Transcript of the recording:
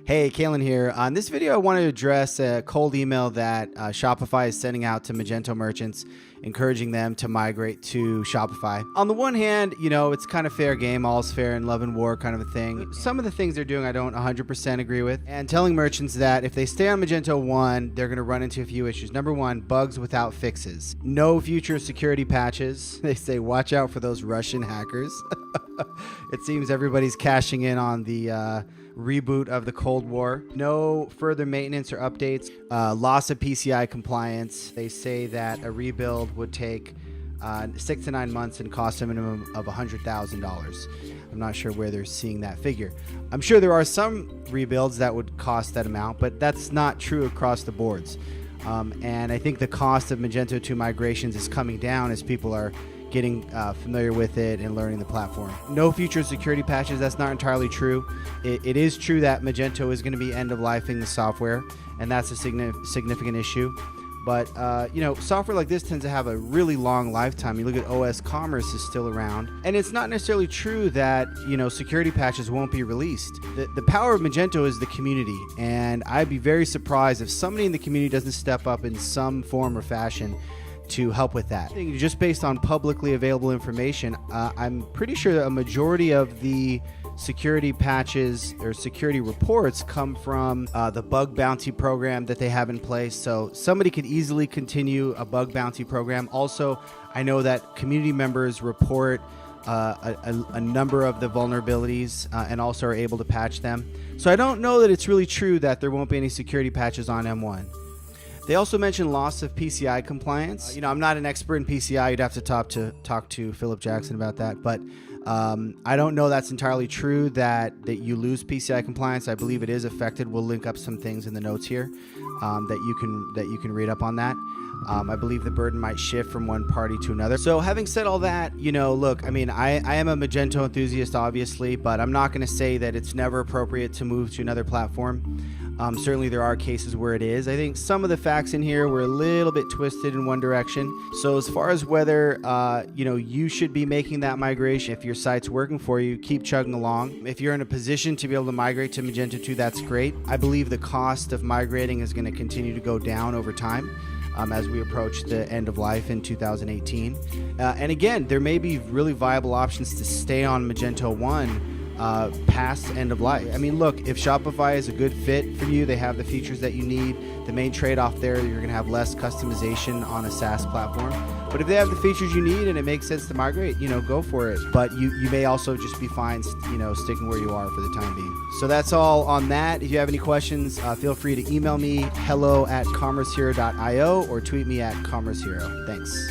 Hey, Kalen here. On this video, I want to address a cold email that Shopify is sending out to Magento merchants, encouraging them to migrate to Shopify. On the one hand, you know, it's kind of fair game, all's fair in love and war kind of a thing. Some of the things they're doing I don't 100% agree with, and telling merchants that if they stay on Magento 1, they're going to run into a few issues. Number one, bugs without fixes. No future security patches. They say watch out for those Russian hackers. It seems everybody's cashing in on the reboot of the Cold War. No further maintenance or updates. Loss of PCI compliance. They say that a rebuild would take 6 to 9 months and cost a minimum of $100,000. I'm not sure where they're seeing that figure. I'm sure there are some rebuilds that would cost that amount, but that's not true across the boards. And I think the cost of Magento 2 migrations is coming down as people are getting familiar with it and learning the platform. No future security patches, that's not entirely true. It is true that Magento is going to be end-of-lifing the software, and that's a significant issue. But, you know, software like this tends to have a really long lifetime. You look at OS Commerce is still around, and it's not necessarily true that, you know, security patches won't be released. The power of Magento is the community, and I'd be very surprised if somebody in the community doesn't step up in some form or fashion to help with that. Just based on publicly available information, I'm pretty sure a majority of the security patches or security reports come from the bug bounty program that they have in place. So somebody could easily continue a bug bounty program. Also, I know that community members report a number of the vulnerabilities and also are able to patch them. So I don't know that it's really true that there won't be any security patches on M1. They also mentioned loss of PCI compliance. You know, I'm not an expert in PCI. You'd have to talk to Philip Jackson about that. But I don't know that's entirely true that you lose PCI compliance. I believe it is affected. We'll link up some things in the notes here that you can read up on that. I believe the burden might shift from one party to another. So having said all that, you know, look, I mean, I am a Magento enthusiast, obviously, but I'm not going to say that it's never appropriate to move to another platform. Certainly there are cases where it is. I think some of the facts in here were a little bit twisted in one direction. So as far as whether, you know, you should be making that migration, if your site's working for you, keep chugging along. If you're in a position to be able to migrate to Magento 2, that's great. I believe the cost of migrating is going to continue to go down over time as we approach the end of life in 2018. And again, there may be really viable options to stay on Magento 1 past end of life. I mean, look, if Shopify is a good fit for you, they have the features that you need. The main trade-off there, you're going to have less customization on a SaaS platform. But if they have the features you need and it makes sense to migrate, you know, go for it. But you may also just be fine, you know, sticking where you are for the time being. So that's all on that. If you have any questions, feel free to email me hello@commercehero.io or tweet me at commercehero. Thanks.